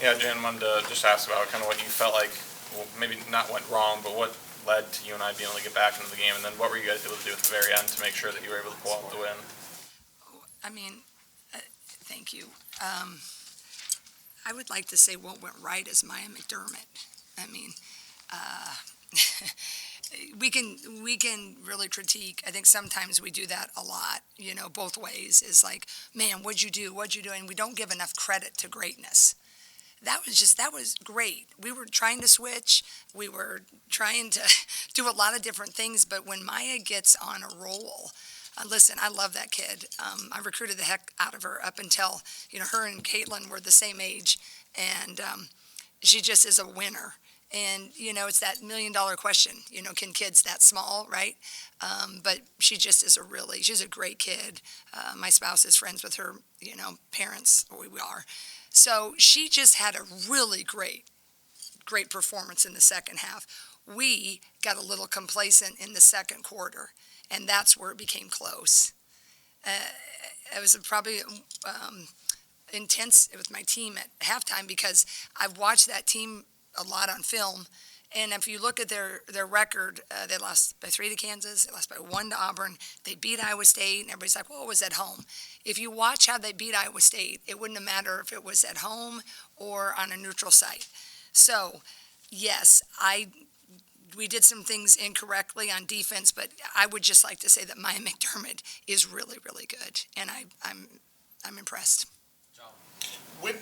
Yeah, Jan, wanted to just ask about kind of what you felt like, well, maybe not went wrong, but what led to UNI being able to get back into the game, and then what were you guys able to do at the very end to make sure that you were able to pull out the win? I mean, thank you. I would like to say what went right is Maya McDermott. I mean, uh, we can really critique. I think sometimes we do that a lot, both ways. Is like, man, what'd you do? What'd you do? And we don't give enough credit to greatness. That was great. We were trying to switch. We were trying to do a lot of different things. But when Maya gets on a roll, listen, I love that kid. I recruited the heck out of her up until, her and Caitlin were the same age. And she just is a winner. And, it's that $1,000,000 question, can kids that small, right? But she just is she's a great kid. My spouse is friends with her, parents, we are. So she just had a really great performance in the second half. We got a little complacent in the second quarter, and that's where it became close. It was probably intense with my team at halftime because I've watched that team a lot on film. And if you look at their record, they lost by 3 to Kansas. They lost by 1 to Auburn. They beat Iowa State, and everybody's like, well, it was at home. If you watch how they beat Iowa State, it wouldn't have mattered if it was at home or on a neutral site. So, yes, we did some things incorrectly on defense, but I would just like to say that Maya McDermott is really, really good, and I'm impressed. When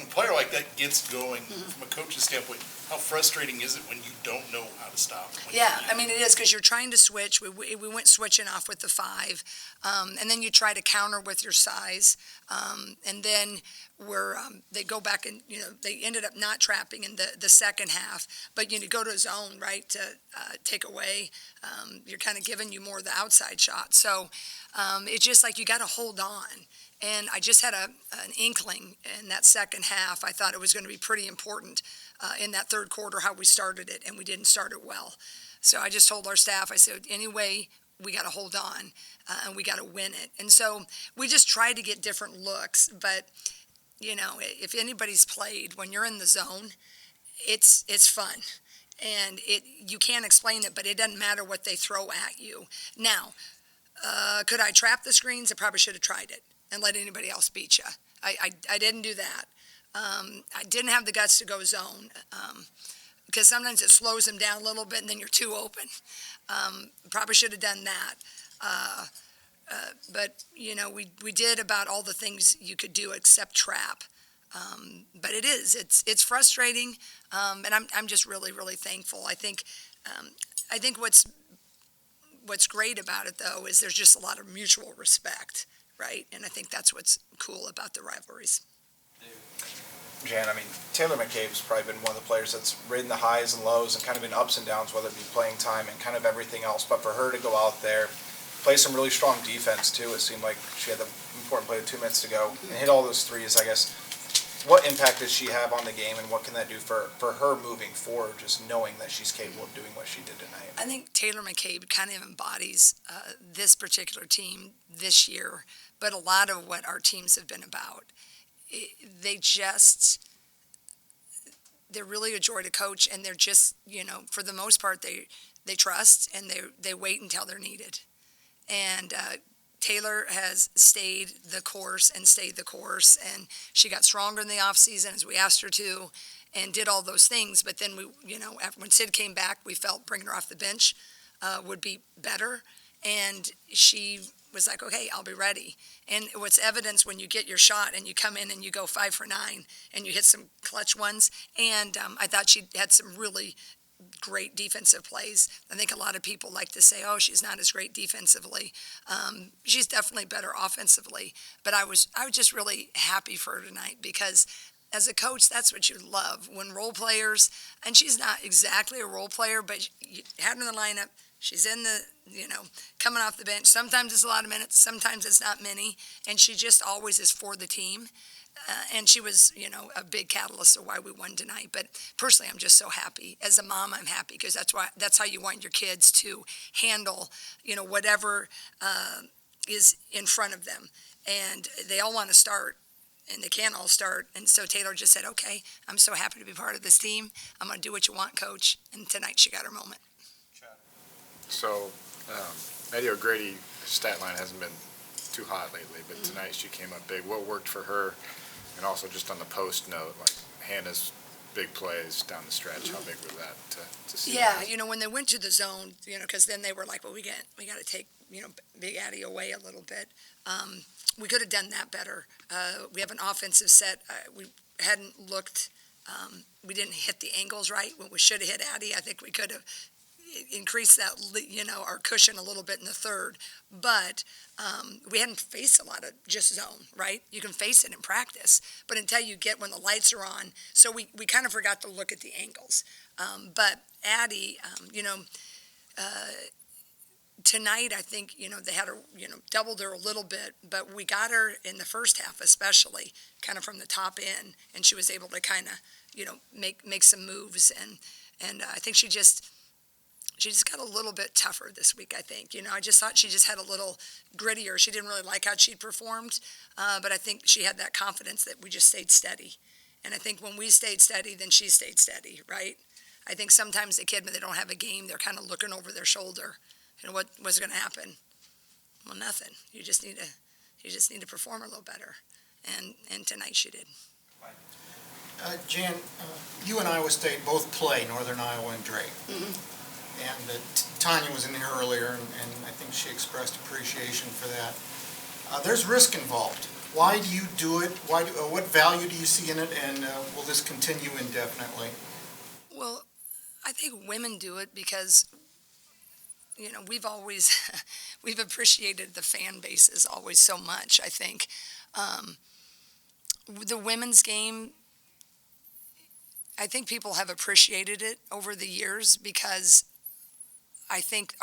a player like that gets going, from a coach's standpoint, how frustrating is it when you don't know how to stop? Yeah, I mean, it is because you're trying to switch. We went switching off with the 5, and then you try to counter with your size, and then they go back and, they ended up not trapping in the second half, but, go to zone, right, to take away. You're kind of giving you more of the outside shot. So it's just like you got to hold on. And I just had an inkling in that second half. I thought it was going to be pretty important in that third quarter how we started it, and we didn't start it well. So I just told our staff, I said, anyway, we got to hold on, and we got to win it. And so we just tried to get different looks. But, if anybody's played, when you're in the zone, it's fun. And you can't explain it, but it doesn't matter what they throw at you. Now, could I trap the screens? I probably should have tried it and let anybody else beat you. I didn't do that. I didn't have the guts to go zone because sometimes it slows them down a little bit and then you're too open. Probably should have done that. But, we did about all the things you could do except trap. But it's frustrating, and I'm just really, really thankful. I think what's great about it, though, is there's just a lot of mutual respect. Right, and I think that's what's cool about the rivalries. Jan, I mean, Taylor McCabe's probably been one of the players that's ridden the highs and lows and kind of been ups and downs, whether it be playing time and kind of everything else. But for her to go out there, play some really strong defense too, it seemed like she had the important play with 2 minutes to go and hit all those threes, I guess. What impact does she have on the game, and what can that do for her moving forward, just knowing that she's capable of doing what she did tonight? I think Taylor McCabe kind of embodies this particular team this year, but a lot of what our teams have been about. They're really a joy to coach, and they're just, for the most part, they trust, and they wait until they're needed. And Taylor has stayed the course, and she got stronger in the off season as we asked her to, and did all those things. But then when Sid came back, we felt bringing her off the bench would be better, and she was like, okay, I'll be ready. And what's evidence when you get your shot and you come in and you go 5 for 9 and you hit some clutch ones. And I thought she had some really great defensive plays. I think a lot of people like to say, oh, she's not as great defensively. She's definitely better offensively. But I was just really happy for her tonight because as a coach, that's what you love. When role players, and she's not exactly a role player, but you had her in the lineup. She's in the, coming off the bench. Sometimes it's a lot of minutes. Sometimes it's not many. And she just always is for the team. And she was, a big catalyst of why we won tonight. But personally, I'm just so happy. As a mom, I'm happy because that's how you want your kids to handle, whatever is in front of them. And they all want to start. and they can't all start. And so Taylor just said, okay, I'm so happy to be part of this team. I'm going to do what you want, Coach. And tonight she got her moment. So, Eddie O'Grady, stat line hasn't been too hot lately, but tonight she came up big. What worked for her? And also just on the post note, like Hannah's big plays down the stretch, how big was that to see? Yeah, when they went to the zone, because then they were like, well, we got to take, Big Addie away a little bit. We could have done that better. We have an offensive set. We hadn't looked, we didn't hit the angles right when we should have hit Addie. I think we could have increased that, our cushion a little bit in the third. But we hadn't faced a lot of just zone, right? You can face it in practice, but until you get when the lights are on. So we kind of forgot to look at the angles. But Addie, tonight, I think, they had her, doubled her a little bit, but we got her in the first half, especially kind of from the top end, and she was able to kind of, make some moves. And I think she just got a little bit tougher this week, I think. I just thought she just had a little grittier. She didn't really like how she performed, but I think she had that confidence that we just stayed steady. And I think when we stayed steady, then she stayed steady, right? I think sometimes the kid, when they don't have a game, they're kind of looking over their shoulder. What was going to happen? Well, nothing. You just need to perform a little better. And tonight she did. Jan, you and Iowa State both play Northern Iowa and Drake. And Tanya was in here earlier, and I think she expressed appreciation for that. There's risk involved. Why do you do it? What value do you see in it, and will this continue indefinitely? Well, I think women do it because, we've appreciated the fan bases always so much, I think. The women's game, I think people have appreciated it over the years because I think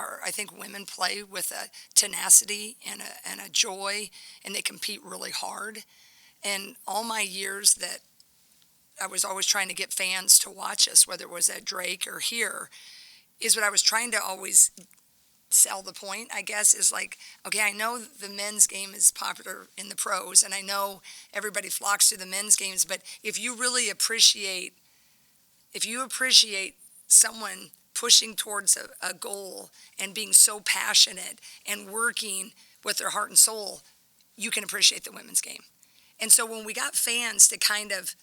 women play with a tenacity and a joy, and they compete really hard. And all my years that I was always trying to get fans to watch us, whether it was at Drake or here, is what I was trying to always sell the point, I guess, is like, okay, I know the men's game is popular in the pros, and I know everybody flocks to the men's games, but if you really appreciate someone pushing towards a goal and being so passionate and working with their heart and soul, you can appreciate the women's game. And so when we got fans to kind of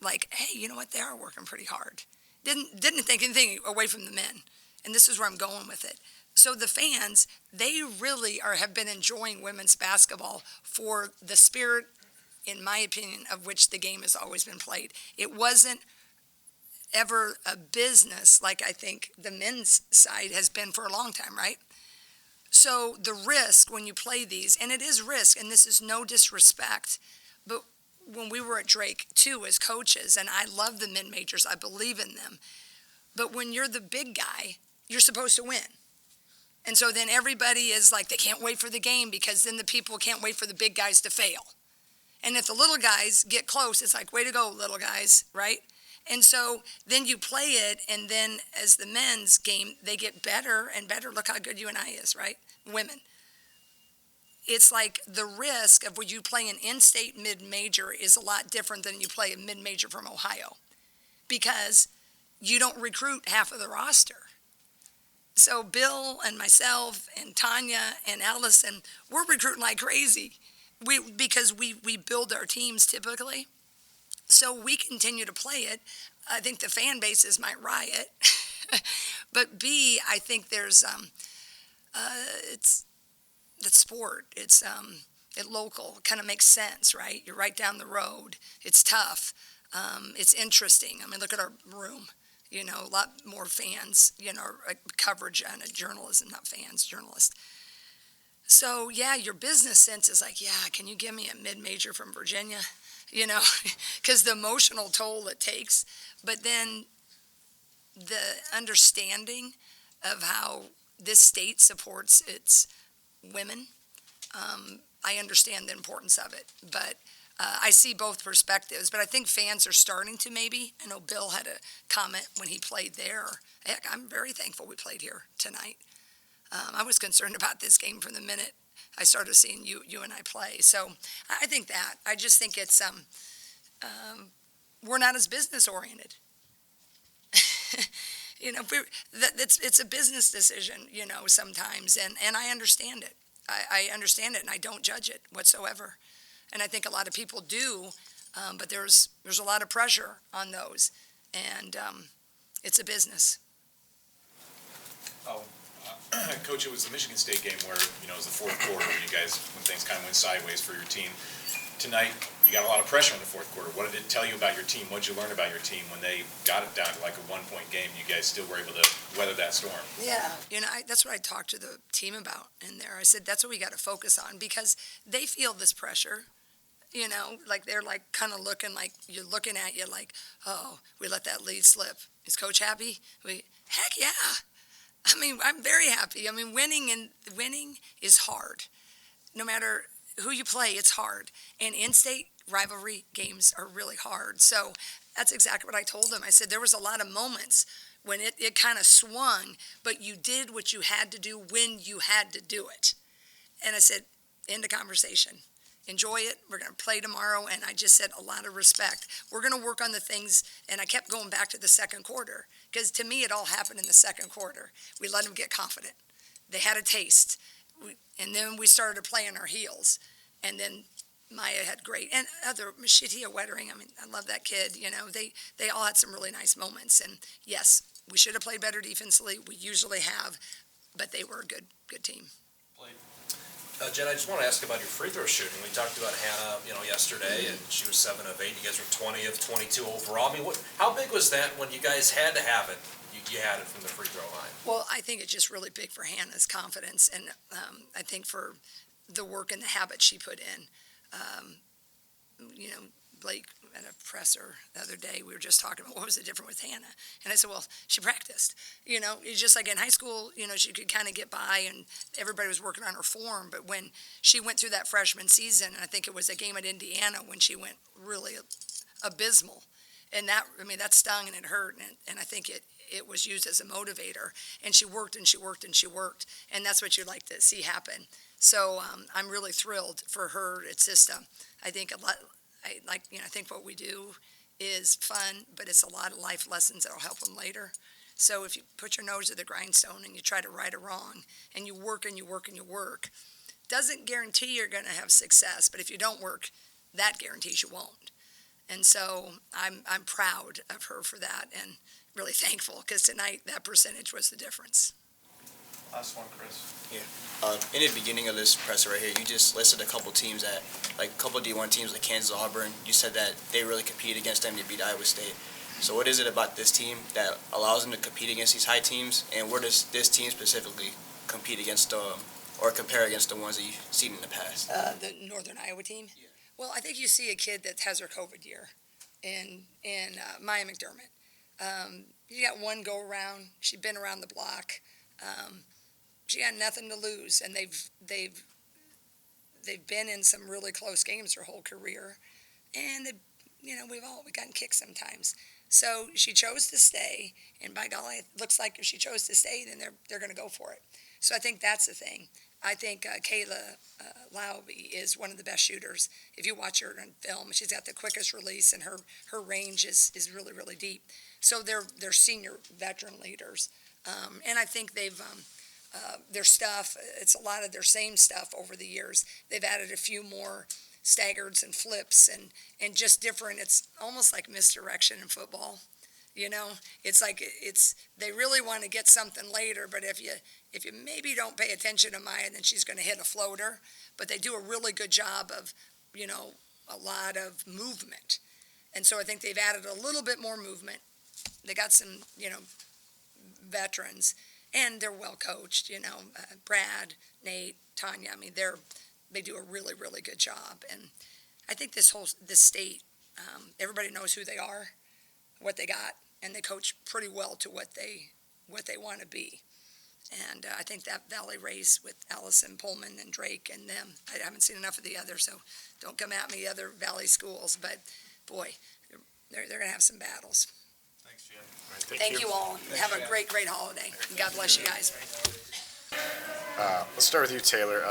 like, hey, you know what, they are working pretty hard. Didn't think anything away from the men. And this is where I'm going with it. So the fans, they really have been enjoying women's basketball for the spirit, in my opinion, of which the game has always been played. It wasn't ever a business like I think the men's side has been for a long time, right? So the risk when you play these, and it is risk, and this is no disrespect, but when we were at Drake too as coaches, and I love the mid-majors, I believe in them, but when you're the big guy, you're supposed to win. And so then everybody is like, they can't wait for the game because then the people can't wait for the big guys to fail. And if the little guys get close, it's like, way to go, little guys, right? And so then you play it, and then as the men's game, they get better and better. Look how good UNI is, right? Women. It's like the risk of when you play an in-state mid-major is a lot different than you play a mid-major from Ohio because you don't recruit half of the roster. So Bill and myself and Tanya and Allison, we're recruiting like crazy because we build our teams typically. So we continue to play it. I think the fan bases might riot. But B, I think there's, it's sport. It's local. It kind of makes sense, right? You're right down the road. It's tough. It's interesting. I mean, look at our room. A lot more fans, coverage on a journalism, not fans, journalists. So, yeah, your business sense is like, yeah, can you give me a mid-major from Virginia? Because the emotional toll it takes. But then the understanding of how this state supports its women, I understand the importance of it. But I see both perspectives, but I think fans are starting to maybe. I know Bill had a comment when he played there. Heck, I'm very thankful we played here tonight. I was concerned about this game from the minute I started seeing UNI play. So I think that. I just think it's, we're not as business oriented. It's a business decision, sometimes, and I understand it. I understand it, and I don't judge it whatsoever. And I think a lot of people do, but there's a lot of pressure on those, and it's a business. Coach, it was the Michigan State game where, it was the fourth quarter when things kind of went sideways for your team. Tonight, you got a lot of pressure in the fourth quarter. What did it tell you about your team? What did you learn about your team when they got it down to like a 1-point game? You guys still were able to weather that storm. Yeah. That's what I talked to the team about in there. I said, that's what we got to focus on, because they feel this pressure, like they're like kind of looking like you're looking at you like, oh, we let that lead slip. Is Coach happy? Heck yeah. I mean, I'm very happy. I mean, winning is hard. No matter who you play, it's hard. And in-state rivalry games are really hard. So that's exactly what I told them. I said there was a lot of moments when it kind of swung, but you did what you had to do when you had to do it. And I said, end of conversation. Enjoy it. We're going to play tomorrow. And I just said a lot of respect. We're going to work on the things. And I kept going back to the second quarter, because to me it all happened in the second quarter. We let them get confident. They had a taste. And then we started to play on our heels. And then Maya had great. And Mashitia Wettering, I mean, I love that kid. They all had some really nice moments. And yes, we should have played better defensively. We usually have. But they were a good team. Jen, I just want to ask about your free throw shooting. We talked about Hannah, yesterday, and she was 7 of 8. You guys were 20 of 22 overall. I mean, how big was that when you guys had to have it? You had it from the free throw line. Well, I think it's just really big for Hannah's confidence, and I think for the work and the habit she put in. Blake at a presser the other day, we were just talking about what was the difference with Hannah. And I said, well, she practiced. It's just like in high school, she could kind of get by and everybody was working on her form. But when she went through that freshman season, and I think it was a game at Indiana when she went really abysmal. And that stung and it hurt. And I think it was used as a motivator. And she worked and she worked and she worked. And that's what you'd like to see happen. So I'm really thrilled for her. It's just, I think a lot. I think what we do is fun, but it's a lot of life lessons that'll help them later. So if you put your nose to the grindstone and you try to right a wrong, and you work and you work and you work, doesn't guarantee you're going to have success. But if you don't work, that guarantees you won't. And so I'm proud of her for that, and really thankful, because tonight that percentage was the difference. Last one, Chris. Yeah. In the beginning of this presser right here, you just listed a couple teams that, like a couple D1 teams like Kansas, Auburn. You said that they really compete against them to beat Iowa State. So what is it about this team that allows them to compete against these high teams, and where does this team specifically compete against or compare against the ones that you've seen in the past? The Northern Iowa team? Yeah. Well, I think you see a kid that has her COVID year in Maya McDermott. You got one go around. She's been around the block. She had nothing to lose, and they've been in some really close games her whole career, and we've gotten kicked sometimes. So she chose to stay, and by golly, it looks like if she chose to stay, then they're going to go for it. So I think that's the thing. I think Kayla Laube is one of the best shooters. If you watch her on film, she's got the quickest release, and her range is really, really deep. So they're senior veteran leaders, and I think they've their stuff. It's a lot of their same stuff over the years. They've added a few more staggers and flips and just different. It's almost like misdirection in football. It's like they really want to get something later, but if you maybe don't pay attention to Maya, then she's going to hit a floater. But they do a really good job of, a lot of movement. And so I think they've added a little bit more movement. They got some, veterans, and they're well coached, Brad, Nate, Tanya. I mean, they do a really, really good job. And I think this state, everybody knows who they are, what they got, and they coach pretty well to what they want to be. And I think that Valley race with Allison Pullman and Drake and them, I haven't seen enough of the others, so don't come at me, other Valley schools. But, boy, they're going to have some battles. Thanks, Jen. Thank you all. Have a great, great holiday. God bless you guys. Let's start with you, Taylor.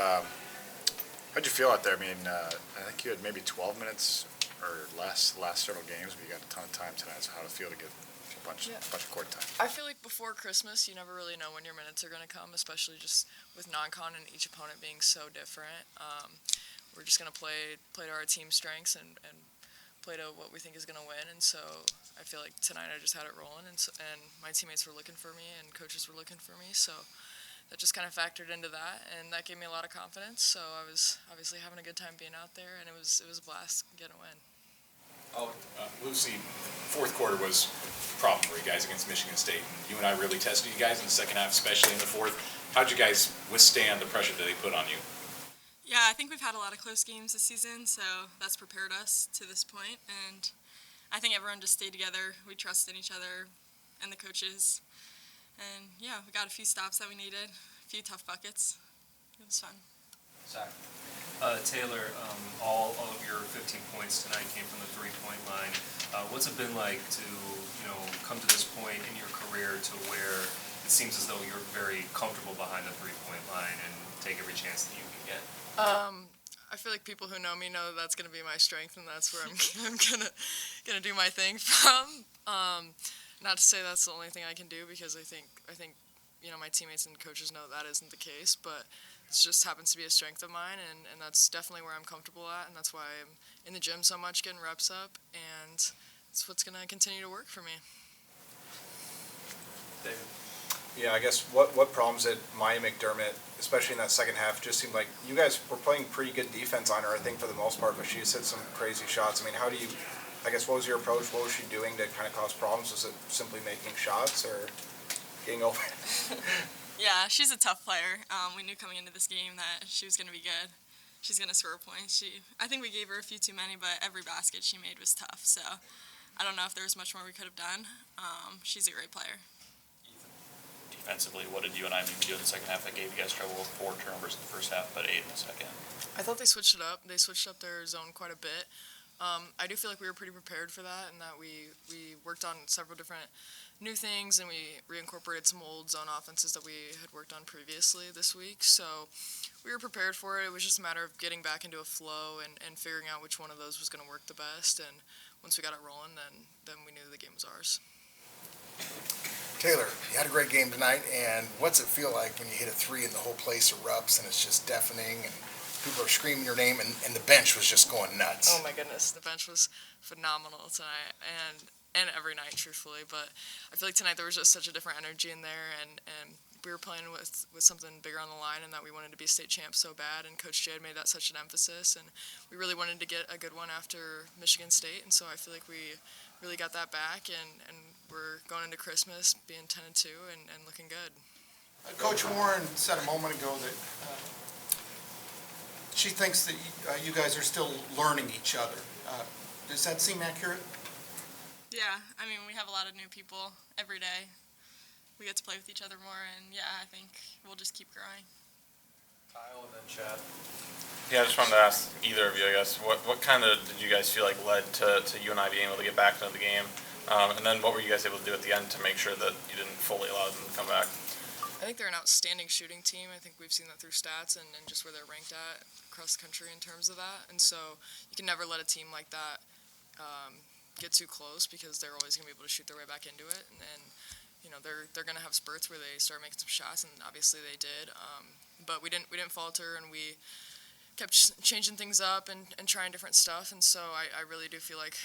How'd you feel out there? I mean, I think you had maybe 12 minutes or less the last several games, but you got a ton of time tonight. So how'd it feel to get a bunch of court time? I feel like before Christmas, you never really know when your minutes are going to come, especially just with non-con and each opponent being so different. We're just going to play to our team strengths and play to what we think is going to win. And so I feel like tonight I just had it rolling, and my teammates were looking for me and coaches were looking for me. So that just kind of factored into that, and that gave me a lot of confidence. So I was obviously having a good time being out there, and it was a blast getting a win. Lucy, fourth quarter was a problem for you guys against Michigan State. And UNI really tested you guys in the second half, especially in the fourth. How'd you guys withstand the pressure that they put on you? Yeah, I think we've had a lot of close games this season, so that's prepared us to this point. And I think everyone just stayed together. We trusted each other and the coaches. And yeah, we got a few stops that we needed, a few tough buckets. It was fun. Zach. Taylor, all of your 15 points tonight came from the three-point line. What's it been like to, come to this point in your career to where it seems as though you're very comfortable behind the three-point line and take every chance that you can get? I feel like people who know me know that's going to be my strength, and that's where I'm gonna do my thing from. Not to say that's the only thing I can do, because I think my teammates and coaches know that isn't the case, but it just happens to be a strength of mine, and that's definitely where I'm comfortable at, and that's why I'm in the gym so much, getting reps up, and it's what's going to continue to work for me. David. Yeah, I guess what problems at Maya McDermott, especially in that second half, just seemed like you guys were playing pretty good defense on her, I think, for the most part, but she just hit some crazy shots. I mean, what was your approach? What was she doing to kind of cause problems? Was it simply making shots or getting over it? Yeah, she's a tough player. We knew coming into this game that she was going to be good. She's going to score points. I think we gave her a few too many, but every basket she made was tough. So I don't know if there was much more we could have done. She's a great player. Defensively, what did UNI maybe do in the second half that gave you guys trouble with 4 turnovers in the first half, but 8 in the second? I thought they switched it up. They switched up their zone quite a bit. I do feel like we were pretty prepared for that, and that we worked on several different new things, and we reincorporated some old zone offenses that we had worked on previously this week. So we were prepared for it. It was just a matter of getting back into a flow and figuring out which one of those was going to work the best. And once we got it rolling, then we knew the game was ours. Taylor, you had a great game tonight, and what's it feel like when you hit a three and the whole place erupts and it's just deafening and people are screaming your name and the bench was just going nuts? Oh my goodness, the bench was phenomenal tonight and every night, truthfully. But I feel like tonight there was just such a different energy in there, and we were playing with something bigger on the line, and that we wanted to be state champs so bad, and Coach Jay had made that such an emphasis, and we really wanted to get a good one after Michigan State, and so I feel like we really got that back, and we're going into Christmas being 10-2 and looking good. Coach Warren said a moment ago that she thinks that you guys are still learning each other. Does that seem accurate? Yeah, I mean, we have a lot of new people every day. We get to play with each other more, and yeah, I think we'll just keep growing. Kyle and then Chad. Yeah, I just wanted to ask either of you, I guess, what kind of did you guys feel like led to UNI being able to get back into the game? And then what were you guys able to do at the end to make sure that you didn't fully allow them to come back? I think they're an outstanding shooting team. I think we've seen that through stats and just where they're ranked at across the country in terms of that. And so you can never let a team like that get too close, because they're always going to be able to shoot their way back into it. And they're going to have spurts where they start making some shots, and obviously they did. But we didn't falter, and we kept changing things up and trying different stuff. And so I really do feel like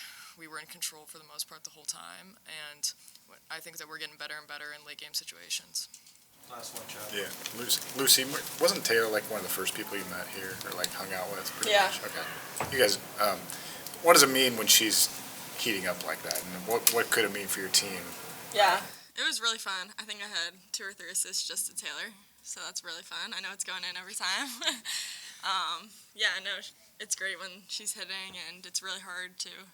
we were in control for the most part the whole time. And I think that we're getting better and better in late game situations. Last one, Chad. Yeah, Lucy, wasn't Taylor like one of the first people you met here or like hung out with? Pretty Yeah. much? Okay. You guys, what does it mean when she's heating up like that, and what could it mean for your team? Yeah, it was really fun. I think I had 2 or 3 assists just to Taylor, so that's really fun. I know it's going in every time. Yeah, no, it's great when she's hitting, and it's really hard to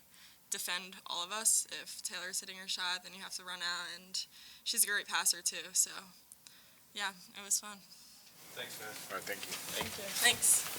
defend all of us. If Taylor's hitting her shot, then you have to run out, and she's a great passer too, so yeah, it was fun. Thanks, man. All right, thank you. Thank you. Thanks.